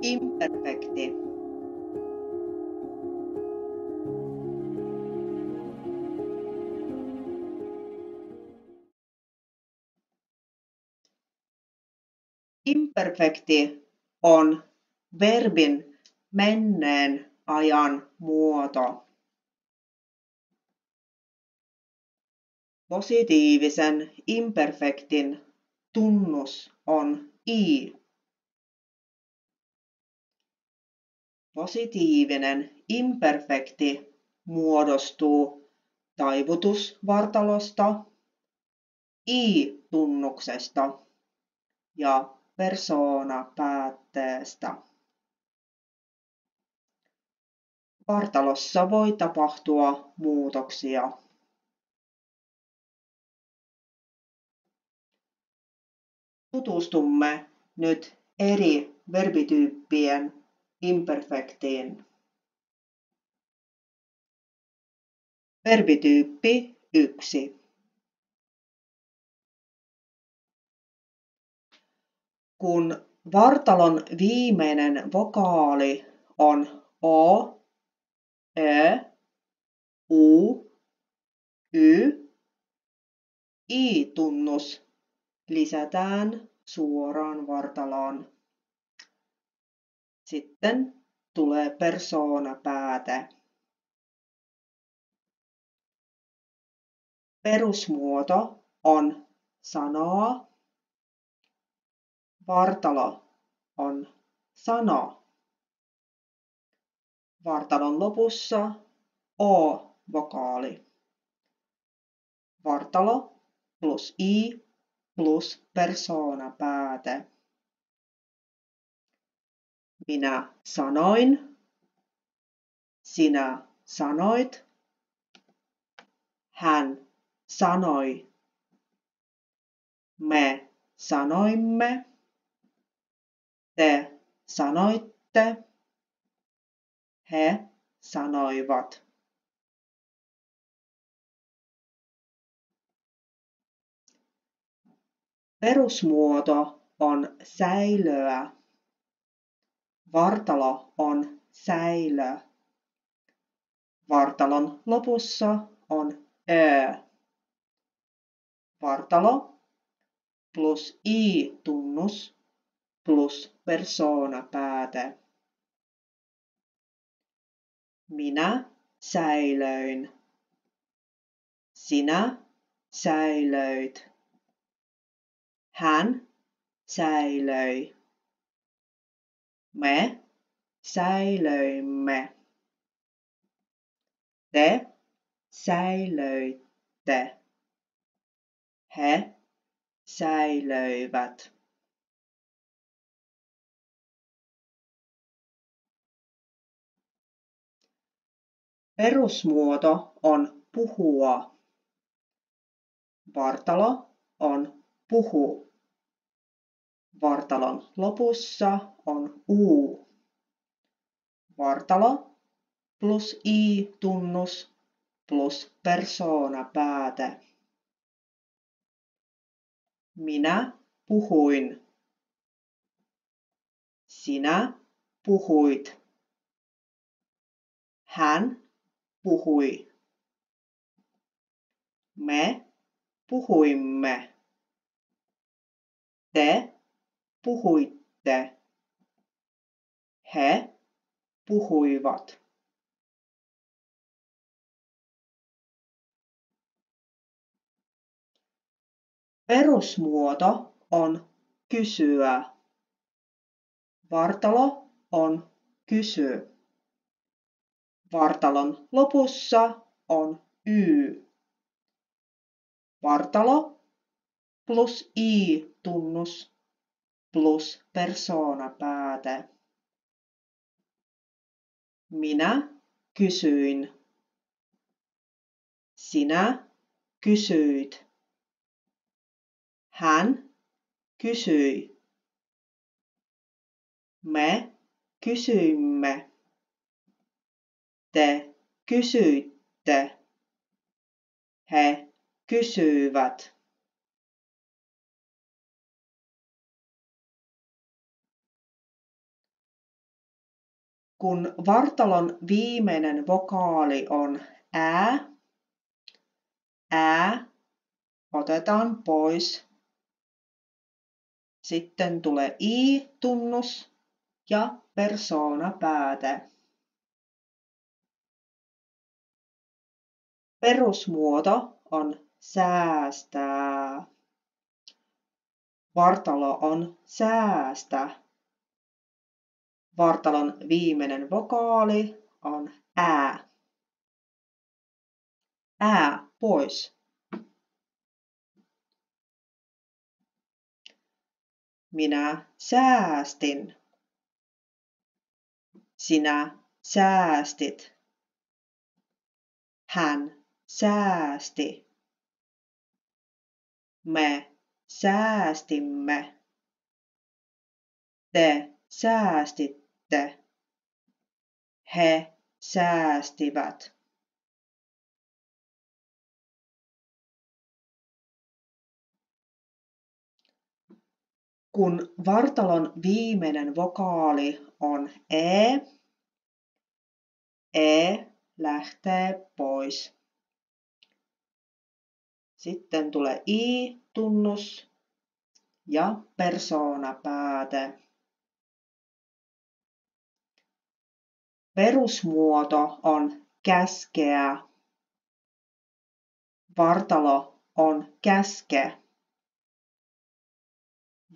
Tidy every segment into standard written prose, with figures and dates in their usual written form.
Imperfekti. Imperfekti on verbin menneen ajan muoto. Positiivisen imperfektin tunnus on I. Positiivinen imperfekti muodostuu taivutusvartalosta, I-tunnuksesta ja persoonapäätteestä. Vartalossa voi tapahtua muutoksia. Tutustumme nyt eri verbityyppien imperfektiin. Verbityyppi 1. Kun vartalon viimeinen vokaali on O, Ö, U, Y, I-tunnus lisätään suoraan vartaloon. Sitten tulee persoonapääte. Perusmuoto on sanoa. Vartalo on sano. Vartalon lopussa O-vokaali. Vartalo plus I plus persoonapääte. Minä sanoin. Sinä sanoit. Hän sanoi. Me sanoimme. Te sanoitte. He sanoivat. Perusmuoto on säilöä. Vartalo on säilö. Vartalon lopussa on Ö. Vartalo plus I-tunnus plus persoonapääte. Minä säilöin. Sinä säilöit. Hän säilöi. Me säilöimme. Te säilöitte. He säilöivät. Perusmuoto on puhua. Vartalo on puhu. Vartalon lopussa on U. Vartalo plus I-tunnus plus persoonapääte. Minä puhuin. Sinä puhuit. Hän puhui. Me puhuimme. Te puhuitte. He puhuivat. Perusmuoto on kysyä. Vartalo on kysy. Vartalon lopussa on Y. Vartalo plus I-tunnus plus persoonapääte. Minä kysyin. Sinä kysyit. Hän kysyi. Me kysyimme. Te kysyitte. He kysyivät. Kun vartalon viimeinen vokaali on ää otetaan pois. Sitten tulee i-tunnus ja persoonapääte. Perusmuoto on säästää. Vartalo on säästä. Vartalon viimeinen vokaali on ää. Ää pois. Minä säästin. Sinä säästit. Hän säästi. Me säästimme. Te säästitte. He säästivät. Kun vartalon viimeinen vokaali on e lähtee pois. Sitten tulee i-tunnus ja persoonapääte. Perusmuoto on käskeä. Vartalo on käske.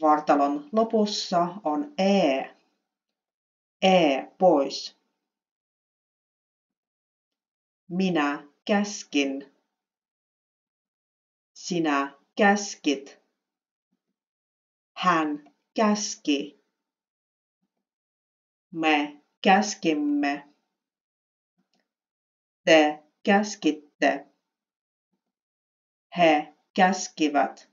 Vartalon lopussa on e pois. Minä käskin. Sinä käskit. Hän käski. Me käskimme. Te käskitte. He käskivät.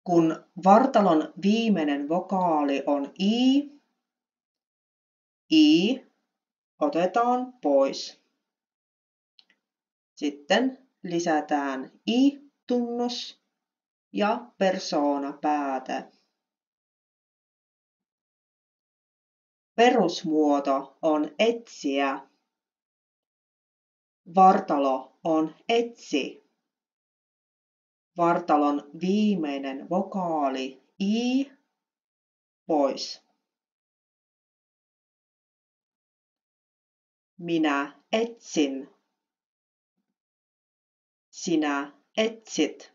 Kun vartalon viimeinen vokaali on i otetaan pois. Sitten lisätään i-tunnus ja persoonapääte. Perusmuoto on etsiä. Vartalo on etsi. Vartalon viimeinen vokaali i pois. Minä etsin. Sinä etsit.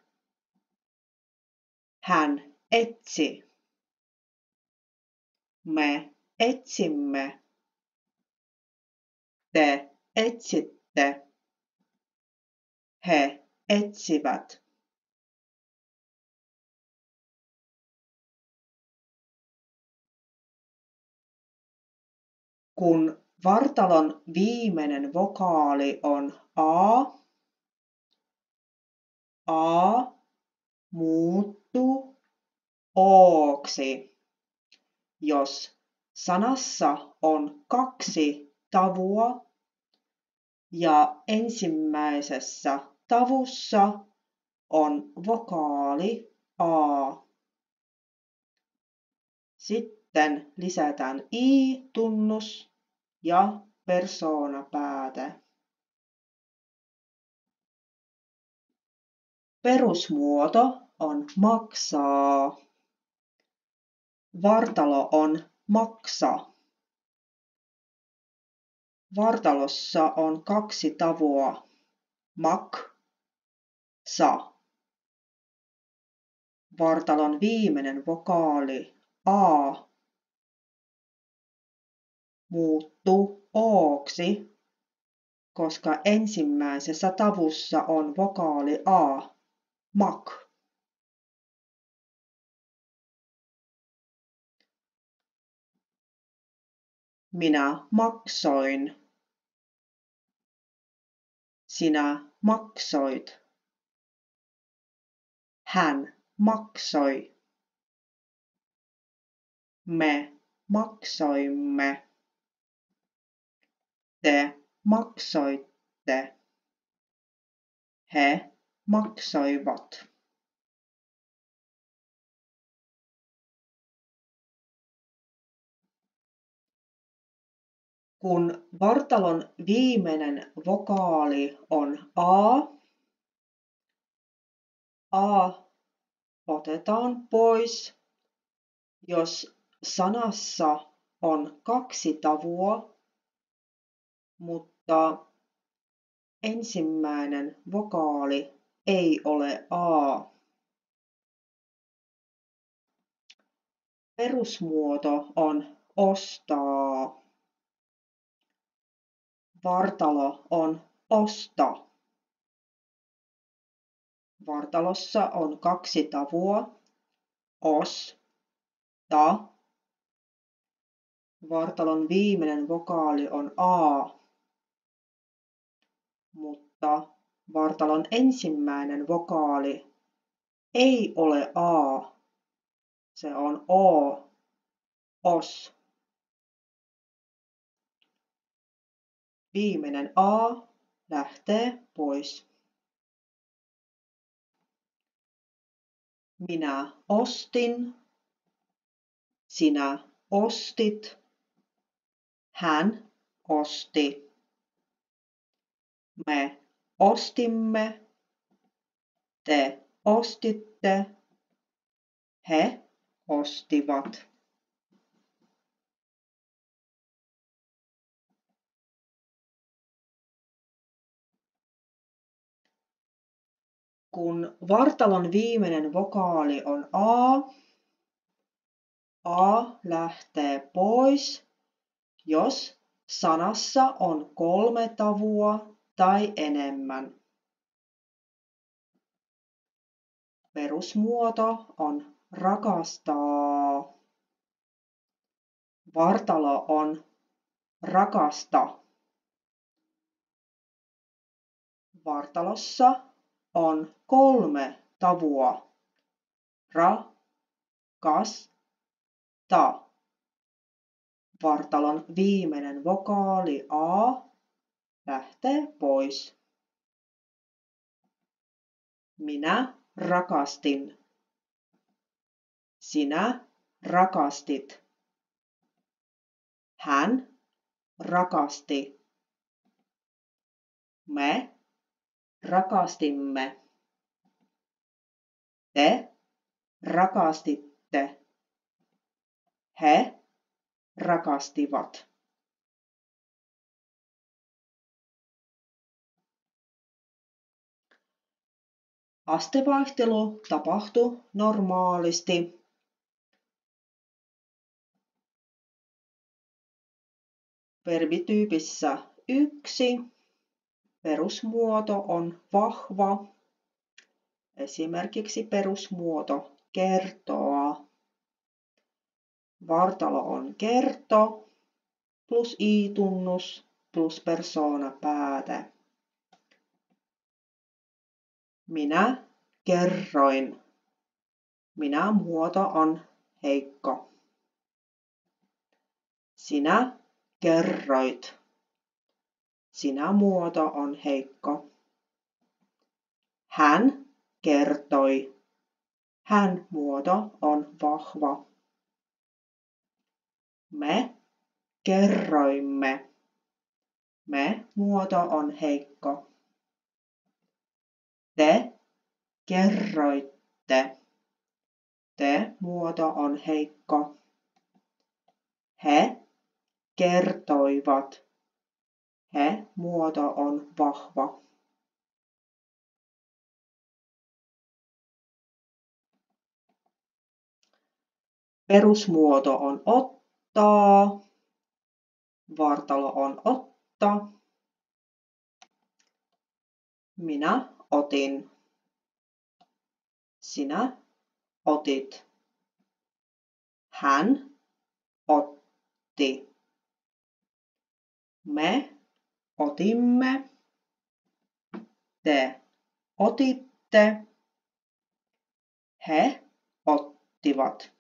Hän etsi. Me etsimme. Te etsitte. He etsivät. Kun vartalon viimeinen vokaali on a muuttuu ooksi, jos sanassa on 2 tavua ja ensimmäisessä tavussa on vokaali a. Sitten lisätään i-tunnus ja persoonapääte. Perusmuoto on maksaa. Vartalo on maksa. Vartalossa on 2 tavua. Sa. Vartalon viimeinen vokaali a muuttuu ooksi, koska ensimmäisessä tavussa on vokaali a. Mak. Minä maksoin. Sinä maksoit. Hän maksoi. Me maksoimme. Te maksoitte. He maksoivat. Kun vartalon viimeinen vokaali on A otetaan pois, jos sanassa on 2 tavua, mutta ensimmäinen vokaali ei ole A. Perusmuoto on ostaa. Vartalo on osta. Vartalossa on 2 tavua, os, ta. Vartalon viimeinen vokaali on A, mutta vartalon ensimmäinen vokaali ei ole A, se on O, os. Viimeinen A lähtee pois. Minä ostin, sinä ostit, hän osti. Me ostimme, te ostitte, he ostivat. Kun vartalon viimeinen vokaali on A lähtee pois, jos sanassa on 3 tavua tai enemmän. Perusmuoto on rakastaa. Vartalo on rakasta. Vartalossa on 3 tavua. Ra, kas, ta. Vartalon viimeinen vokaali A lähtee pois. Minä rakastin. Sinä rakastit. Hän rakasti. Me rakastimme. Te rakastitte. He rakastivat. Astevaihtelu tapahtui normaalisti. Verbityypissä 1 perusmuoto on vahva. Esimerkiksi perusmuoto kertoa. Vartalo on kerto plus i-tunnus plus persoonapääte. Minä kerroin. Minä muoto on heikko. Sinä kerroit. Sinä muoto on heikko. Hän kertoi. Hän muoto on vahva. Me kerroimme. Me muoto on heikko. Te kerroitte. Te muoto on heikko. He kertoivat. He muoto on vahva. Perusmuoto on ottaa. Vartalo on otta. Minä otin. Sinä otit. Hän otti. Me otimme. Te otitte. He ottivat.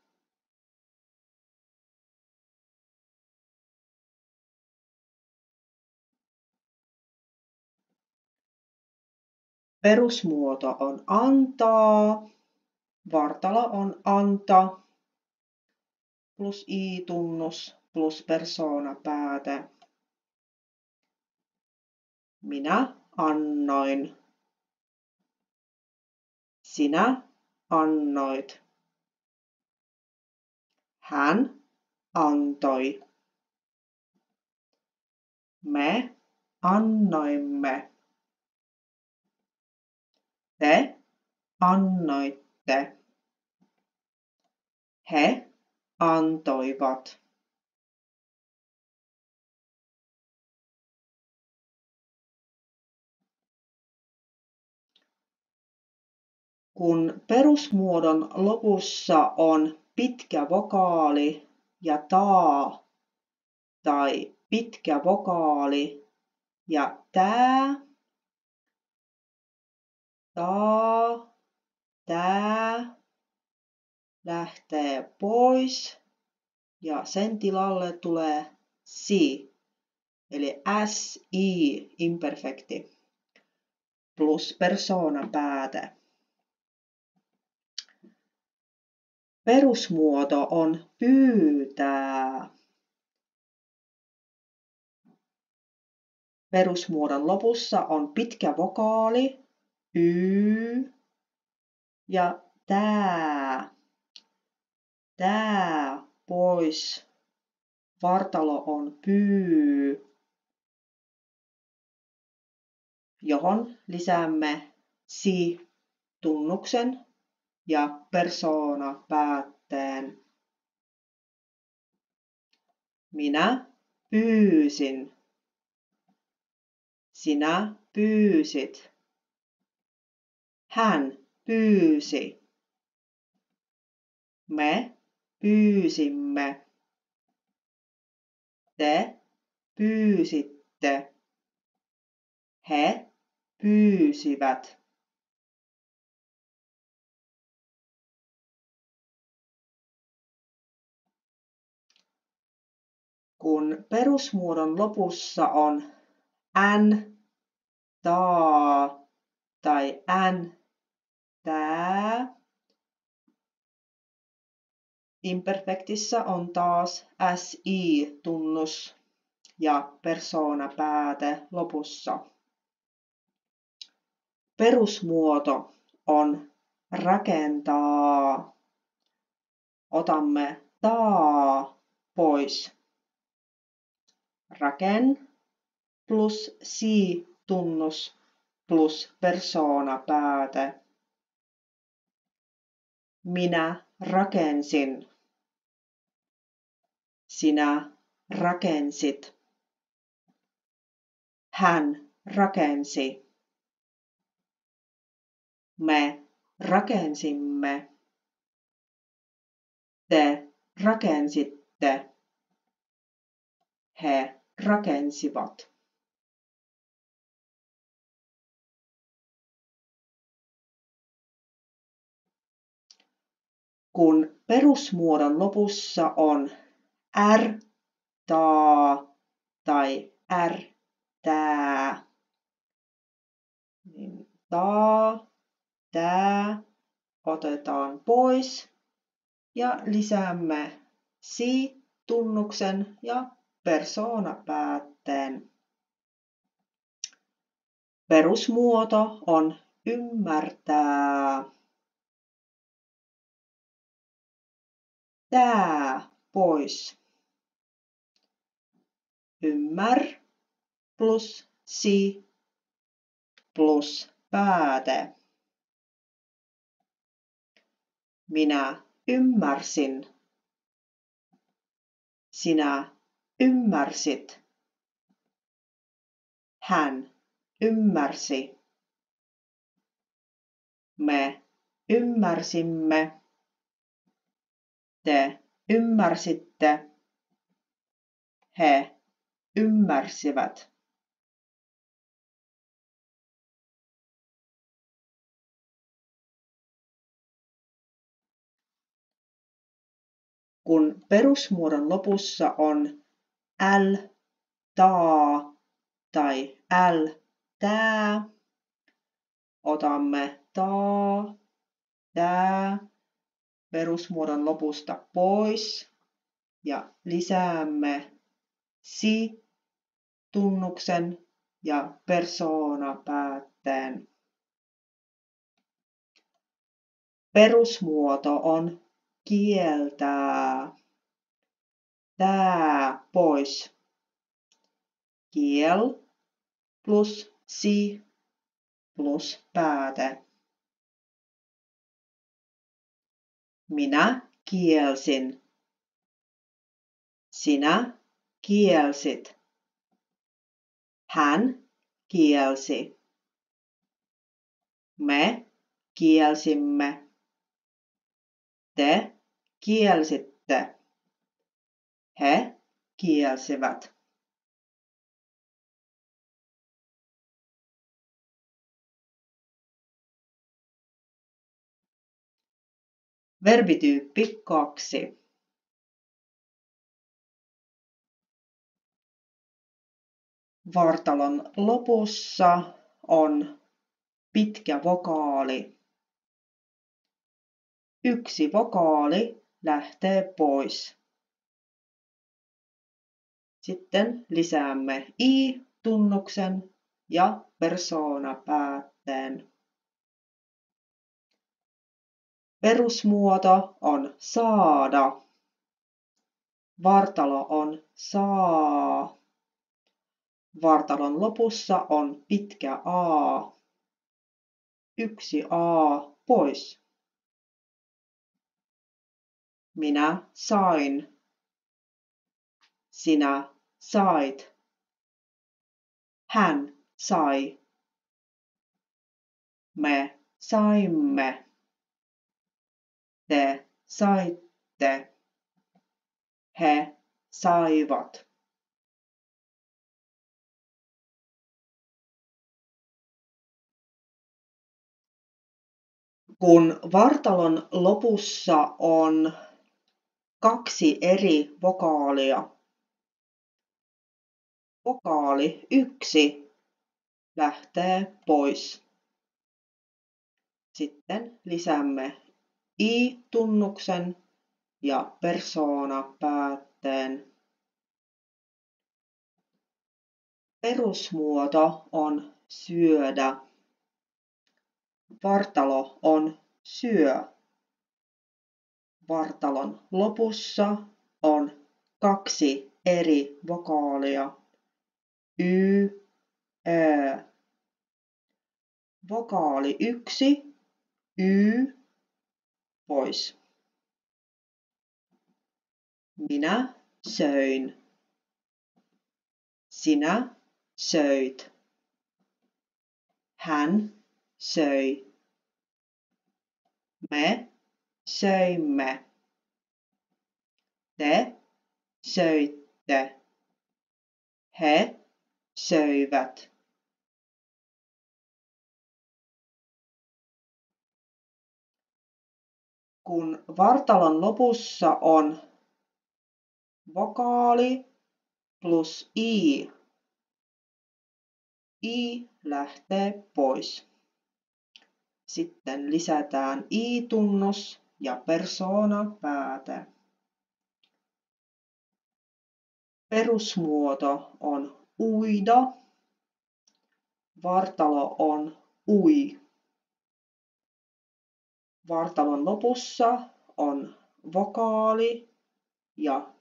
Perusmuoto on antaa. Vartalo on anta plus i-tunnus plus persoonapääte. Minä annoin. Sinä annoit. Hän antoi. Me annoimme. Te annoitte. He antoivat. Kun perusmuodon lopussa on pitkä vokaali ja taa tai pitkä vokaali ja tää, tää lähtee pois ja sen tilalle tulee si, eli si imperfekti plus persoonapääte. Perusmuoto on pyytää. Perusmuodon lopussa on pitkä vokaali, y ja tää. Tää pois. Vartalo on pyy, johon lisäämme si-tunnuksen ja persoonapäätteen. Minä pyysin. Sinä pyysit. Hän pyysi. Me pyysimme. Te pyysitte. He pyysivät. Kun perusmuodon lopussa on n, taa tai n, tää, imperfektissä on taas si-tunnus ja persoonapääte lopussa. Perusmuoto on rakentaa. Otamme taa pois. Raken plus si-tunnus plus persoonapääte. Minä rakensin. Sinä rakensit. Hän rakensi. Me rakensimme. Te rakensitte. He rakensivat. Kun perusmuodon lopussa on r, taa tai r, tää, niin taa, tää otetaan pois ja lisäämme si-tunnuksen ja persoonapäätteen. Perusmuoto on ymmärtää. Tää pois. Ymmär plus si plus pääte. Minä ymmärsin. Sinä ymmärsit. Hän ymmärsi. Me ymmärsimme. Te ymmärsitte. He ymmärsivät. Kun perusmuodon lopussa on l, taa tai l, tää, otamme taa, tää perusmuodon lopusta pois ja lisäämme si-tunnuksen ja persoona päätteen. Perusmuoto on kieltää. Tää pois. Kiel plus si plus pääte. Minä kielsin. Sinä kielsit. Hän kielsi. Me kielsimme. Te kielsitte. He kielsivät. Verbityyppi 2. Vartalon lopussa on pitkä vokaali. Yksi vokaali lähtee pois. Sitten lisäämme i-tunnuksen ja persoonapäätteen. Perusmuoto on saada. Vartalo on saa. Vartalon lopussa on pitkä a. Yksi a pois. Minä sain. Sinä sait. Hän sai. Me saimme. Te saitte. He saivat. Kun vartalon lopussa on kaksi eri vokaalia, vokaali 1 lähtee pois. Sitten lisäämme i-tunnuksen ja persoonapäätteen. Perusmuoto on syödä. Vartalo on syö. Vartalon lopussa on kaksi eri vokaalia. Y, Ö. Vokaali 1, Y, pois. Minä söin. Sinä söit. Hän söi. Me söimme. Te söitte. He söivät. Kun vartalon lopussa on vokaali plus i, i lähtee pois. Sitten lisätään i-tunnus ja persoonapääte. Perusmuoto on uida. Vartalo on ui. Vartalon lopussa on vokaali ja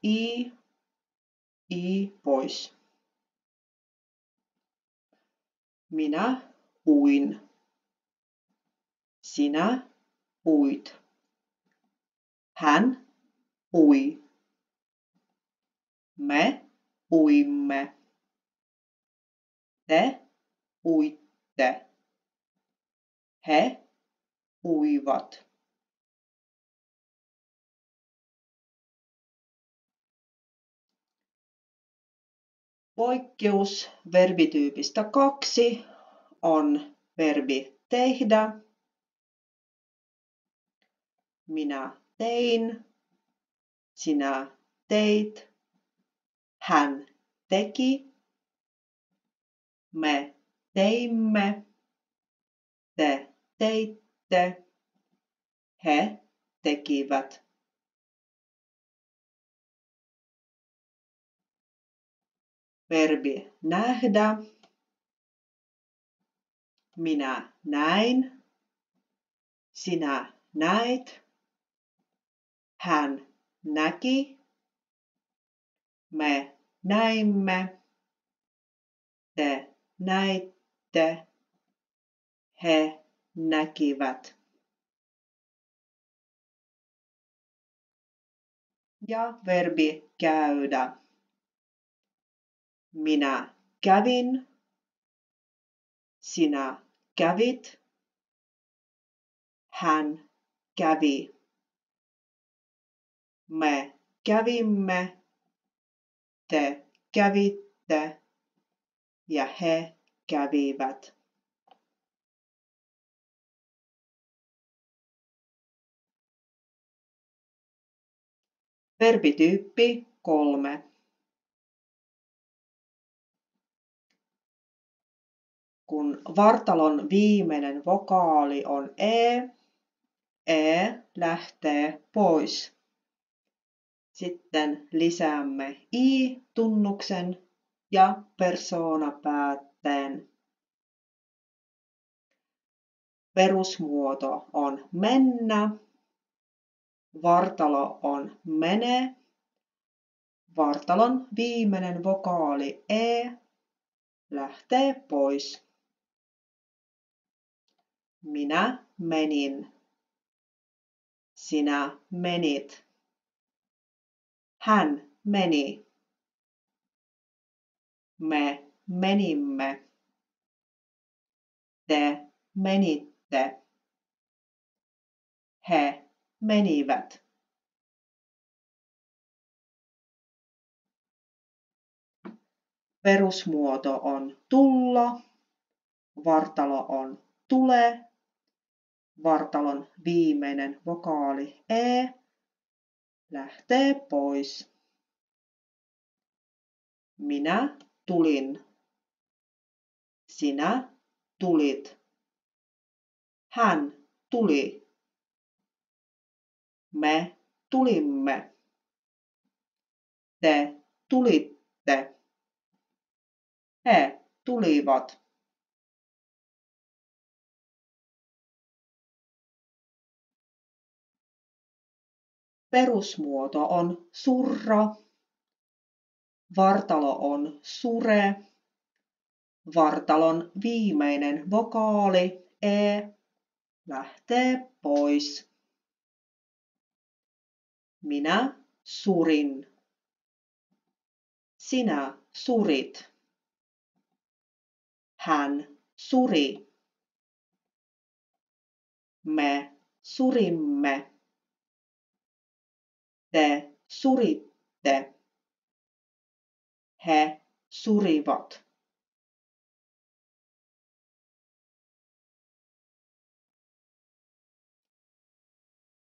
i pois. Minä uin. Sinä uit. Hän ui. Me uimme. Te uitte. He uivat. Poikkeus verbityypistä 2 on verbi tehdä. Minä tein. Sinä teit. Hän teki. Me teimme. Te teitte. He tekivät. Verbi nähdä. Minä näin. Sinä näit. Hän näki. Me näimme. Te näitte. He näkivät. Ja verbi käydä. Minä kävin. Sinä kävit. Hän kävi. Me kävimme. Te kävitte. Ja he kävivät. Verbityyppi 3. Kun vartalon viimeinen vokaali on e lähtee pois. Sitten lisäämme i-tunnuksen ja persoonapäätteen. Perusmuoto on mennä. Vartalo on mene. Vartalon viimeinen vokaali e lähtee pois. Minä menin. Sinä menit. Hän meni. Me menimme. Te menitte. He menivät. Perusmuoto on tulla. Vartalo on tule. Vartalon viimeinen vokaali e lähtee pois. Minä tulin. Sinä tulit. Hän tuli. Me tulimme. Te tulitte. He tulivat. Perusmuoto on surra. Vartalo on sure. Vartalon viimeinen vokaali e lähtee pois. Minä surin. Sinä surit. Hän suri. Me surimme. Te suritte. He surivat.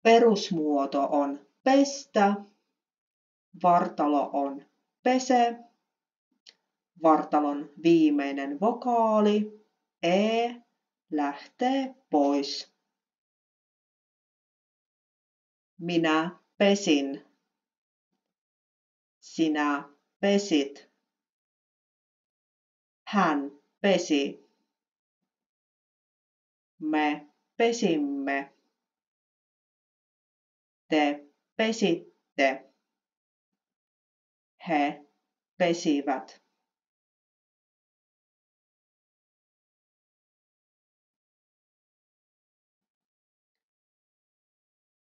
Perusmuoto on pestä. Vartalo on pese. Vartalon viimeinen vokaali e lähtee pois. Minä pesin. Sinä pesit. Hän pesi. Me pesimme. Te pesitte. He pesivät.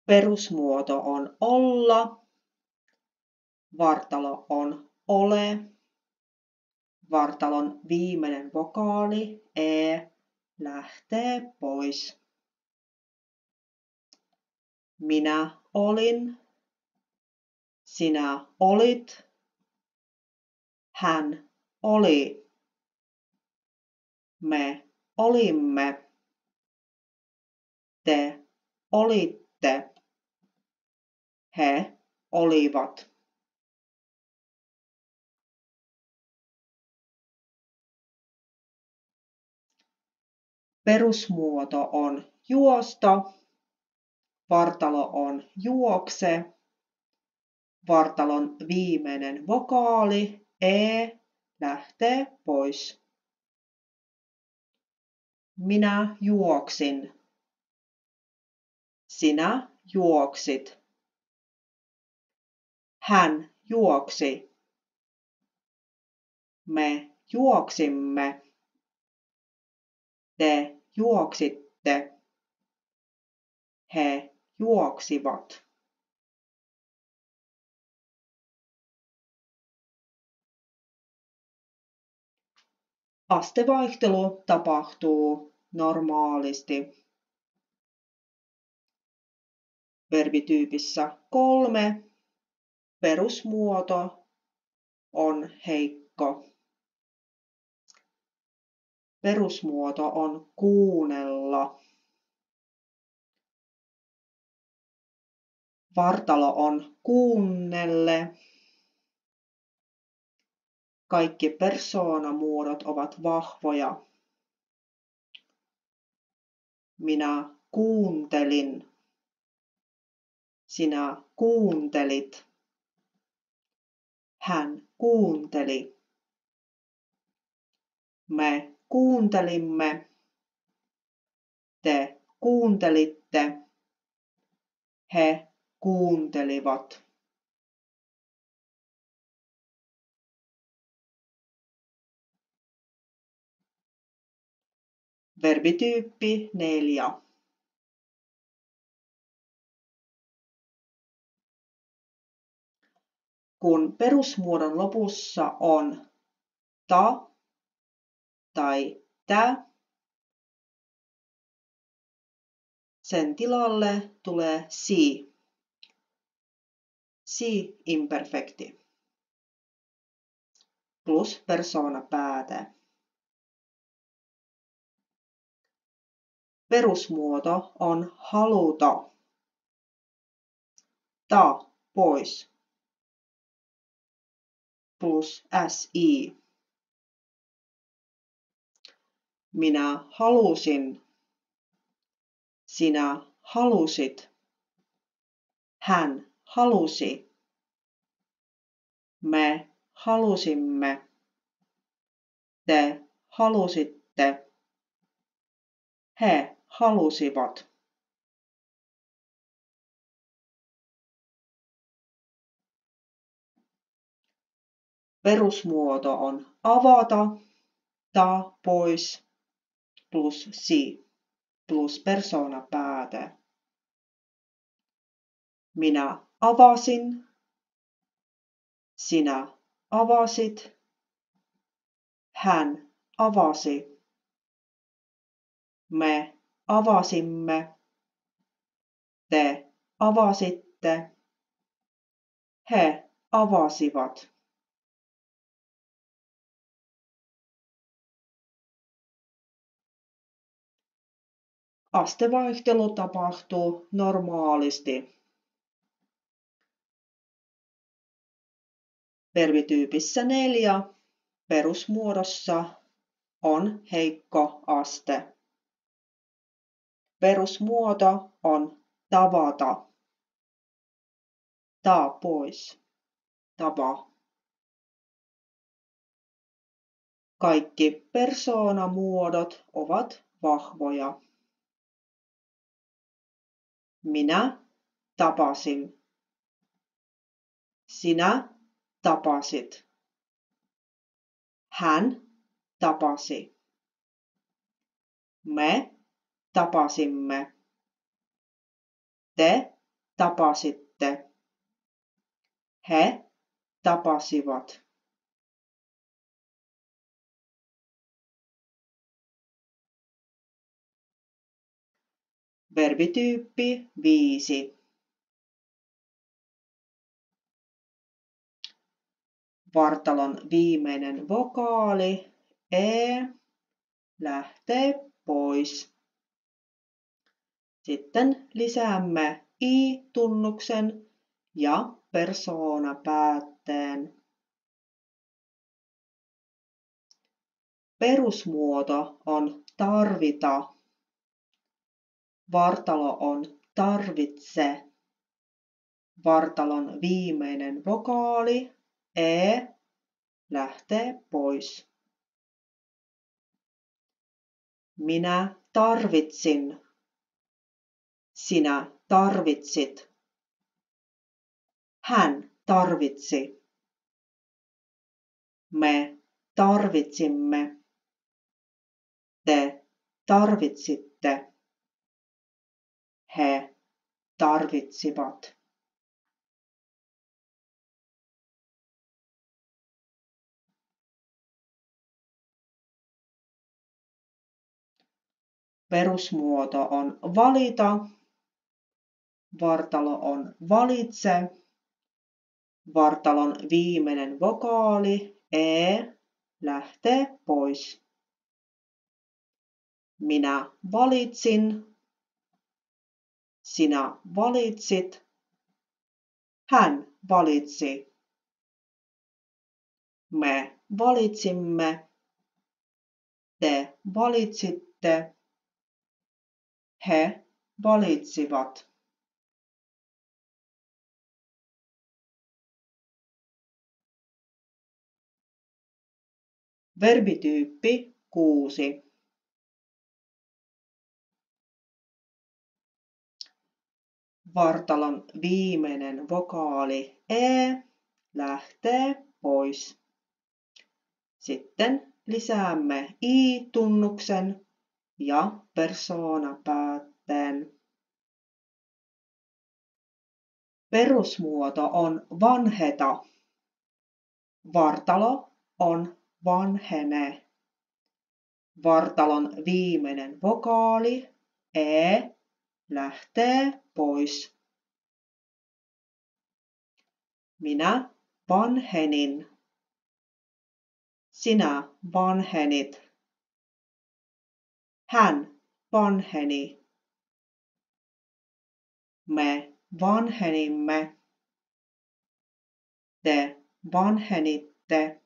Perusmuoto on olla. Vartalo on ole. Vartalon viimeinen vokaali e lähtee pois. Minä olin. Sinä olit. Hän oli. Me olimme. Te olitte. He olivat. Perusmuoto on juosta. Vartalo on juokse. Vartalon viimeinen vokaali e lähtee pois. Minä juoksin. Sinä juoksit. Hän juoksi. Me juoksimme. Te juoksitte. He juoksivat. Astevaihtelu tapahtuu normaalisti. Verbityypissä 3 perusmuoto on heikko. Perusmuoto on kuunnella. Vartalo on kuunnelle. Kaikki persoonamuodot ovat vahvoja. Minä kuuntelin. Sinä kuuntelit. Hän kuunteli. Me kuuntelimme. Te kuuntelitte. He kuuntelivat. Verbityyppi 4. Kun perusmuodon lopussa on ta tai tä, sen tilalle tulee si. Si imperfekti plus persoonapääte. Perusmuoto on haluta. Ta pois plus si. Minä halusin. Sinä halusit. Hän halusi. Me halusimme. Te halusitte. He halusivat. Perusmuoto on avata, ta pois plus si plus persoonapääte. Minä avasin. Sinä avasit. Hän avasi. Me avasimme. Te avasitte. He avasivat. Astevaihtelu tapahtuu normaalisti. Verbityypissä 4 perusmuodossa on heikko aste. Perusmuoto on tavata. Ta pois. Tava. Kaikki persoonamuodot ovat vahvoja. Minä tapasin. Sinä tapasit. Hän tapasi. Me tapasimme. Te tapasitte. He tapasivat. Verbityyppi 5. Vartalon viimeinen vokaali e lähtee pois. Sitten lisäämme i-tunnuksen ja persoonapäätteen. Perusmuoto on tarvita. Vartalo on tarvitse. Vartalon viimeinen vokaali e lähtee pois. Minä tarvitsin. Sinä tarvitsit. Hän tarvitsi. Me tarvitsimme. Te tarvitsitte. He tarvitsivat. Perusmuoto on valita. Vartalo on valitse. Vartalon viimeinen vokaali e lähtee pois. Minä valitsin. Sinä valitsit. Hän valitsi. Me valitsimme. Te valitsitte. He valitsivat. Verbityyppi 6. Vartalon viimeinen vokaali e lähtee pois. Sitten lisäämme i-tunnuksen ja persoonapäätteen. Perusmuoto on vanheta. Vartalo on vanhene. Vartalon viimeinen vokaali e lähtee pois. Minä vanhenin. Sinä vanhenit. Hän vanheni. Me vanhenimme. Te vanhenitte.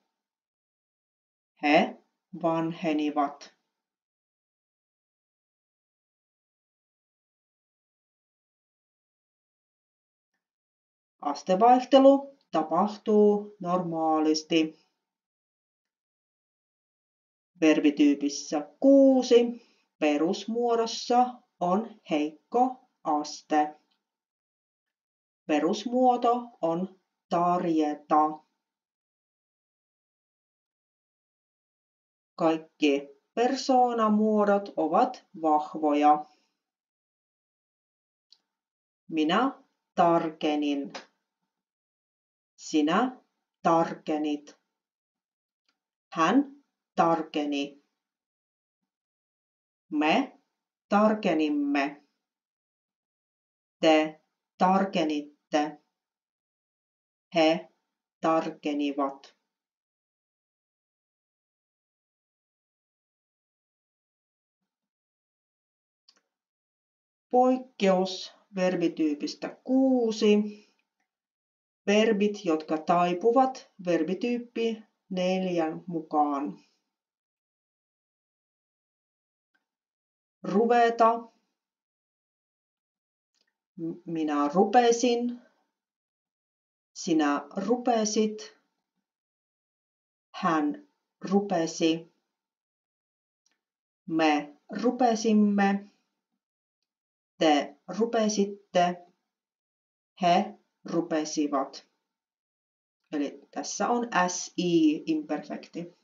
He vanhenivat. Astevaihtelu tapahtuu normaalisti. Verbityypissä 6 perusmuodossa on heikko aste. Perusmuoto on tarjeta. Kaikki persoonamuodot ovat vahvoja. Minä tarkenin. Sinä tarkenit. Hän tarkeni. Me tarkenimme. Te tarkenitte. He tarkenivat. Poikkeus verbityypistä 6. Verbit, jotka taipuvat verbityyppi 4 mukaan. Ruveta. Minä rupesin. Sinä rupesit. Hän rupesi. Me rupesimme. Te rupesitte. He rupesivat. Eli tässä on SI imperfekti.